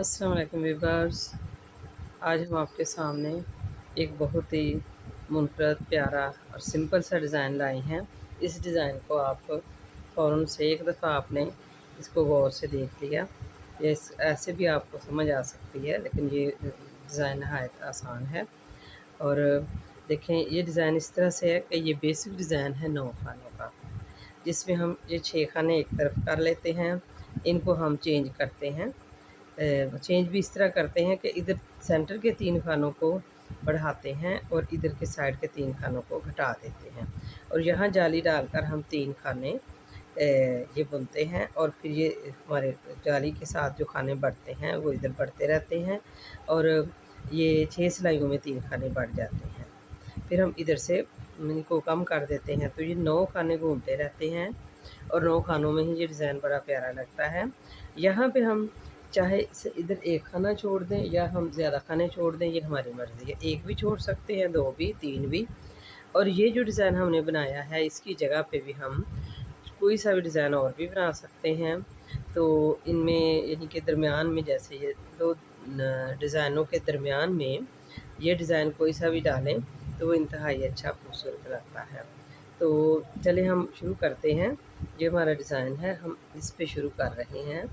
अस्सलाम वालेकुम व्यूअर्स। आज हम आपके सामने एक बहुत ही मुनफरद प्यारा और सिंपल सा डिज़ाइन लाए हैं। इस डिज़ाइन को आप फ़ौरन से एक दफ़ा आपने इसको गौर से देख लिया, ये ऐसे भी आपको समझ आ सकती है, लेकिन ये डिज़ाइन नहायत आसान है। और देखें, ये डिज़ाइन इस तरह से है कि ये बेसिक डिज़ाइन है 9 खानों का, जिसमें हम ये 6 खाने एक तरफ कर लेते हैं। इनको हम चेंज करते हैं। चेंज भी इस तरह करते हैं कि इधर सेंटर के 3 खानों को बढ़ाते हैं और इधर के साइड के 3 खानों को घटा देते हैं, और यहाँ जाली डालकर हम 3 खाने ये बुनते हैं, और फिर ये हमारे जाली के साथ जो खाने बढ़ते हैं वो इधर बढ़ते रहते हैं, और ये 6 सिलाइयों में 3 खाने बढ़ जाते हैं। फिर हम इधर से इनको कम कर देते हैं, तो ये 9 खाने घूमते रहते हैं, और 9 खानों में ही ये डिज़ाइन बड़ा प्यारा लगता है। यहाँ पे हम चाहे इसे इधर एक खाना छोड़ दें या हम ज़्यादा खाने छोड़ दें, ये हमारी मर्ज़ी है। एक भी छोड़ सकते हैं, 2 भी, 3 भी। और ये जो डिज़ाइन हमने बनाया है, इसकी जगह पे भी हम कोई सा भी डिज़ाइन और भी बना सकते हैं। तो इनमें यानी कि दरमियान में, जैसे ये 2 डिज़ाइनों के दरमियान में ये डिज़ाइन कोई सा भी डालें तो वो इंतहाई अच्छा खूबसूरत लगता है। तो चलिए हम शुरू करते हैं। ये हमारा डिज़ाइन है, हम इस पे शुरू कर रहे हैं,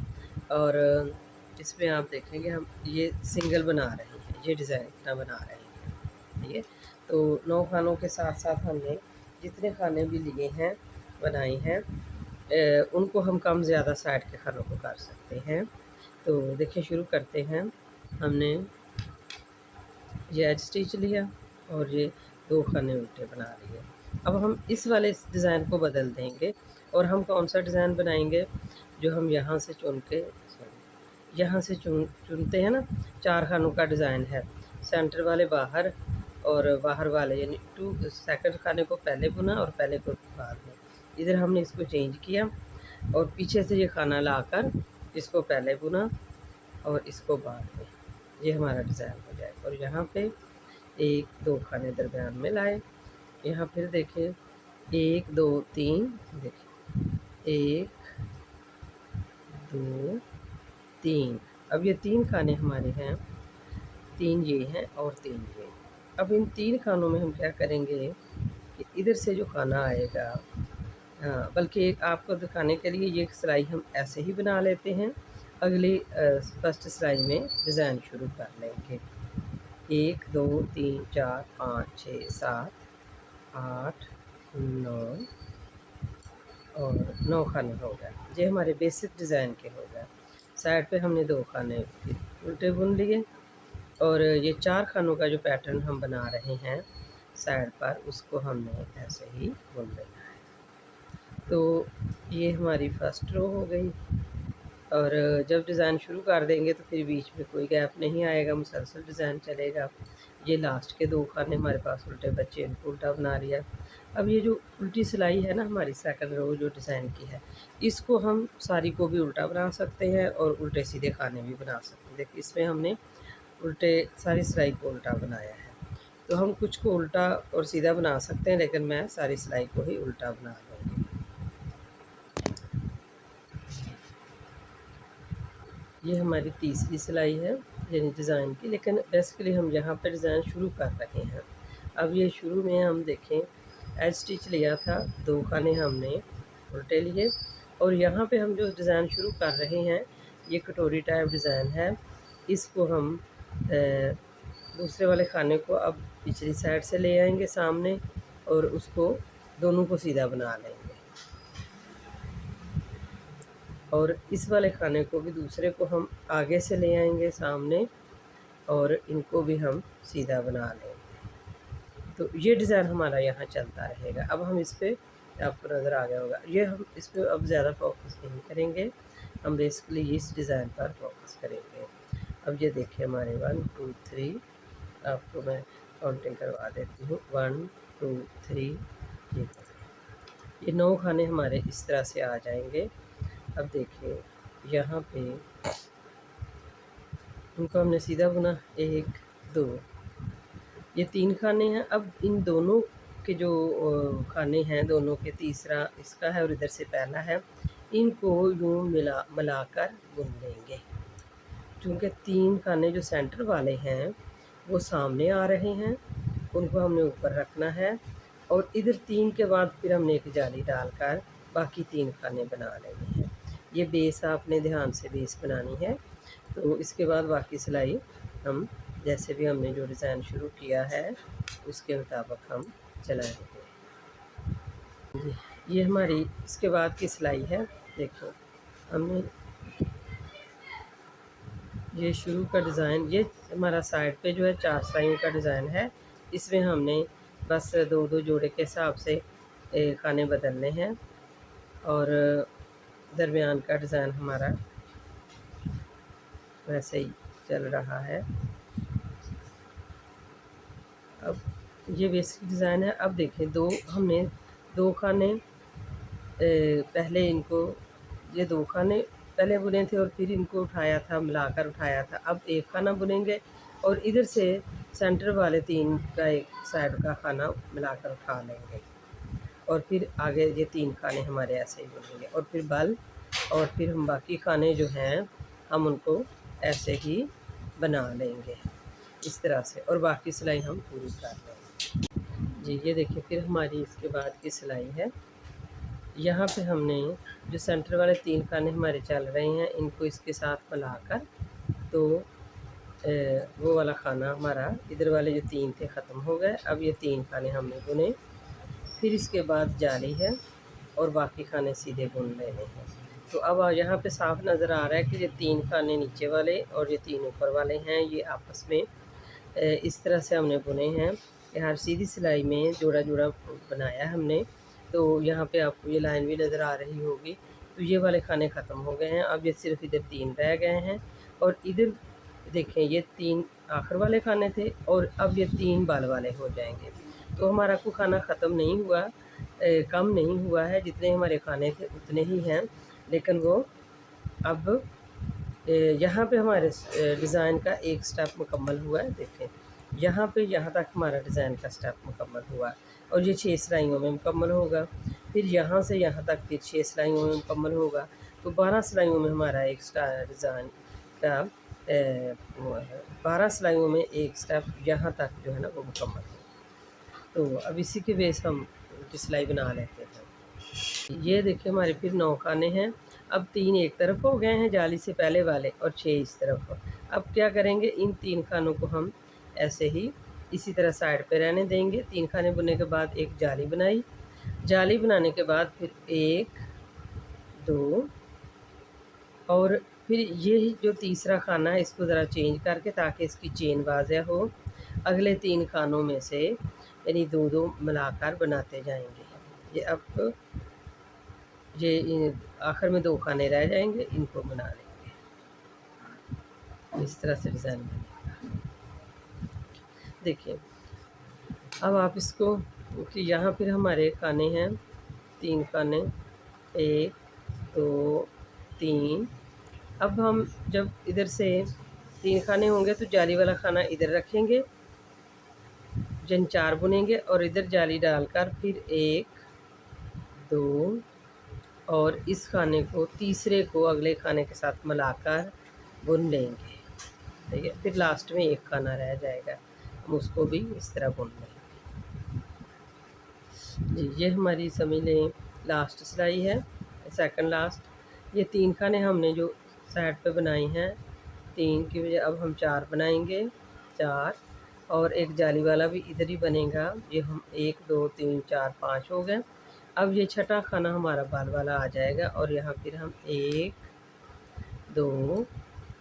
और इसमें आप देखेंगे हम ये सिंगल बना रहे हैं, ये डिज़ाइन इतना बना रहे हैं। ठीक है, तो 9 खानों के साथ साथ हमने जितने खाने भी लिए हैं, बनाए हैं, उनको हम कम ज़्यादा साइड के खानों को कर सकते हैं। तो देखिए, शुरू करते हैं। हमने ये एज स्टिच लिया और ये 2 खाने उल्टे बना लिए। अब हम इस वाले डिज़ाइन को बदल देंगे, और हम कौन सा डिज़ाइन बनाएंगे, जो हम यहाँ से चुन के, सॉरी, यहाँ से चुनते हैं ना, 4 खानों का डिज़ाइन है। सेंटर वाले बाहर और बाहर वाले, यानी 2 सेकंड खाने को पहले बुना और पहले को बाद में। इधर हमने इसको चेंज किया और पीछे से ये खाना लाकर इसको पहले बुना और इसको बाद में। ये हमारा डिज़ाइन हो जाए, और यहाँ पे 1-2 खाने दरमियान में लाए। यहाँ फिर देखें, 1 2 3, देखिए 1 2 3। अब ये 3 खाने हमारे हैं, 3 ये हैं और 3 ये। अब इन 3 खानों में हम क्या करेंगे कि इधर से जो खाना आएगा, हाँ, बल्कि आपको दिखाने के लिए ये सिलाई हम ऐसे ही बना लेते हैं। अगली फर्स्ट सिलाई में डिज़ाइन शुरू कर लेंगे। 1 2 3 4 5 6 7 8 9, और 9 खाने हो गए। ये हमारे बेसिक डिज़ाइन के हो गए। साइड पे हमने 2 खाने फिर उल्टे बुन लिए, और ये 4 खानों का जो पैटर्न हम बना रहे हैं साइड पर, उसको हमने ऐसे ही बुन लेना है। तो ये हमारी फर्स्ट रो हो गई, और जब डिज़ाइन शुरू कर देंगे तो फिर बीच में कोई गैप नहीं आएगा, मुसलसल डिज़ाइन चलेगा। ये लास्ट के 2 खाने हमारे पास उल्टे बचे, इनको उल्टा बना लिया। अब ये जो उल्टी सिलाई है ना, हमारी सेकंड रो जो डिज़ाइन की है, इसको हम सारी को भी उल्टा बना सकते हैं और उल्टे सीधे खाने भी बना सकते हैं। देखिए, इसमें हमने उल्टे सारी सिलाई को उल्टा बनाया है। तो हम कुछ को उल्टा और सीधा बना सकते हैं, लेकिन मैं सारी सिलाई को ही उल्टा बना लूँगी। ये हमारी तीसरी सिलाई है यानी डिज़ाइन की, लेकिन बेसिकली हम यहाँ पर डिज़ाइन शुरू कर रहे हैं। अब ये शुरू में हम देखें, एज स्टिच लिया था, 2 खाने हमने उल्टे लिए, और यहाँ पे हम जो डिज़ाइन शुरू कर रहे हैं, ये कटोरी टाइप डिज़ाइन है। इसको हम दूसरे वाले खाने को अब पिछली साइड से ले आएंगे सामने, और उसको दोनों को सीधा बना लेंगे, और इस वाले खाने को भी दूसरे को हम आगे से ले आएंगे सामने, और इनको भी हम सीधा बना लेंगे। तो ये डिज़ाइन हमारा यहाँ चलता रहेगा। अब हम इस पे, आपको नज़र आ गया होगा, ये हम इस पे अब ज़्यादा फोकस नहीं करेंगे, हम बेसिकली इस डिज़ाइन पर फोकस करेंगे। अब ये देखिए, हमारे 1 2 3, आपको मैं काउंटिंग करवा देती हूँ, 1 2 3, ये 9 खाने हमारे इस तरह से आ जाएंगे। अब देखिए, यहाँ पे इनको हमने सीधा बुना, 1 2, ये 3 खाने हैं। अब इन दोनों के जो खाने हैं, दोनों के तीसरा इसका है और इधर से पहला है, इनको यूँ मिलाकर बुन लेंगे। चूँकि 3 खाने जो सेंटर वाले हैं वो सामने आ रहे हैं, उनको हमने ऊपर रखना है और इधर 3 के बाद फिर हमने एक जाली डालकर बाकी 3 खाने बना लेने हैं। ये बेस आपने ध्यान से बेस बनानी है। तो इसके बाद बाकी सिलाई हम जैसे भी हमने जो डिज़ाइन शुरू किया है उसके मुताबिक हम चलाएँगे। ये हमारी इसके बाद की सिलाई है। देखो हमने ये शुरू का डिज़ाइन, ये हमारा साइड पे जो है 4 सिलाइयों का डिज़ाइन है। इसमें हमने बस 2-2 जोड़े के हिसाब से खाने बदलने हैं और दरमियान का डिज़ाइन हमारा वैसे ही चल रहा है। अब ये बेसिक डिज़ाइन है। अब देखें हमने 2 खाने पहले इनको ये 2 खाने पहले बुने थे और फिर इनको उठाया था, मिलाकर उठाया था। अब एक खाना बुनेंगे और इधर से सेंटर वाले 3 का एक साइड का खाना मिलाकर उठा लेंगे और फिर आगे ये 3 खाने हमारे ऐसे ही बुनेंगे और फिर बल और फिर हम बाकी खाने जो हैं हम उनको ऐसे ही बना लेंगे इस तरह से और बाकी सिलाई हम पूरी कर लेंगे। जी ये देखिए फिर हमारी इसके बाद की सिलाई है। यहाँ पे हमने जो सेंटर वाले 3 खाने हमारे चल रहे हैं इनको इसके साथ मिलाकर तो वो वाला खाना हमारा इधर वाले जो 3 थे ख़त्म हो गए। अब ये 3 खाने हमने बुने, फिर इसके बाद जाली है और बाकी खाने सीधे बुन लेने हैं। तो अब यहाँ पे साफ नज़र आ रहा है कि ये 3 खाने नीचे वाले और ये 3 ऊपर वाले हैं, ये आपस में इस तरह से हमने बुने हैं कि हर सीधी सिलाई में जोड़ा जोड़ा बनाया है हमने। तो यहाँ पे आपको ये लाइन भी नज़र आ रही होगी। तो ये वाले खाने ख़त्म हो गए हैं, अब ये सिर्फ इधर 3 रह गए हैं और इधर देखें ये 3 आखिर वाले खाने थे और अब ये 3 बाल वाले हो जाएंगे। तो हमारा कोई खाना ख़त्म नहीं हुआ, कम नहीं हुआ है, जितने हमारे खाने थे उतने ही हैं। लेकिन वो अब यहाँ पे हमारे डिज़ाइन का एक स्टेप मुकम्मल हुआ है। देखें यहाँ पे यहाँ तक हमारा डिज़ाइन का स्टेप मुकम्मल हुआ और ये 6 सिलाइयों में मुकम्मल होगा। फिर यहाँ से यहाँ तक फिर 6 सिलाइयों में मुकम्मल होगा। तो 12 सिलाइयों में हमारा एक डिज़ाइन का 12 सिलाइयों में एक स्टेप यहाँ तक जो है ना वो मुकम्मल होगा। तो अब इसी के बेस हम सिलाई बना लेते हैं। ये देखिए हमारे फिर 9 खाने हैं। अब 3 एक तरफ हो गए हैं जाली से पहले वाले और 6 इस तरफ। अब क्या करेंगे, इन 3 खानों को हम ऐसे ही इसी तरह साइड पे रहने देंगे। 3 खाने बुनने के बाद एक जाली बनाई, जाली बनाने के बाद फिर 1 2 और फिर ये जो तीसरा खाना है इसको ज़रा चेंज करके ताकि इसकी चेन वाज़ह हो, अगले 3 खानों में से यानी 2-2 मिलाकर बनाते जाएंगे। ये अब ये आखिर में 2 खाने रह जाएंगे, इनको बना लेंगे इस तरह से डिज़ाइन बनेगा। देखिए अब आप इसको कि यहाँ फिर हमारे खाने हैं 3 खाने 1 2 3। अब हम जब इधर से 3 खाने होंगे तो जाली वाला खाना इधर रखेंगे, जिन 4 बुनेंगे और इधर जाली डालकर फिर 1 2 और इस खाने को तीसरे को अगले खाने के साथ मिलाकर बुन लेंगे। ठीक है, फिर लास्ट में एक खाना रह जाएगा, हम उसको भी इस तरह बुन लेंगे। जी ये हमारी समझ लें लास्ट सिलाई है, सेकंड लास्ट। ये 3 खाने हमने जो साइड पे बनाए हैं 3 की वजह अब हम 4 बनाएंगे, 4 और एक जाली वाला भी इधर ही बनेगा। ये हम 1 2 3 4 5 हो गए। अब ये छठा खाना हमारा बाल वाला आ जाएगा और यहाँ फिर हम 1 2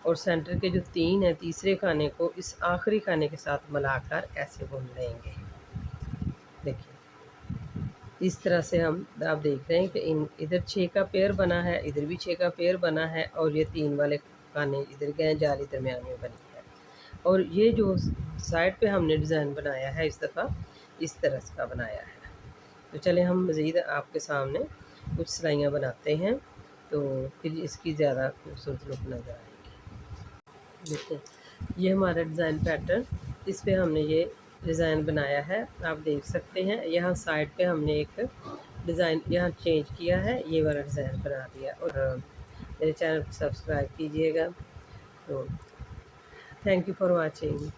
और सेंटर के जो 3 है तीसरे खाने को इस आखिरी खाने के साथ मिलाकर ऐसे बुन लेंगे। देखिए इस तरह से हम आप देख रहे हैं कि इधर 6 का पेयर बना है, इधर भी 6 का पेयर बना है और ये 3 वाले खाने इधर गए, जाली दरमियान में बनी है। और ये जो साइड पे हमने डिज़ाइन बनाया है इस दफ़ा इस तरह का बनाया है। तो चलें हम मज़ीद आपके सामने कुछ सिलाइयाँ बनाते हैं तो फिर इसकी ज़्यादा खूबसूरत लुक नज़र आएगी। देखिए ये हमारा डिज़ाइन पैटर्न, इस पर हमने ये डिज़ाइन बनाया है, आप देख सकते हैं। यहाँ साइड पे हमने एक डिज़ाइन यहाँ चेंज किया है, ये वाला डिज़ाइन बना दिया। और मेरे चैनल को सब्सक्राइब कीजिएगा So thank you for watching.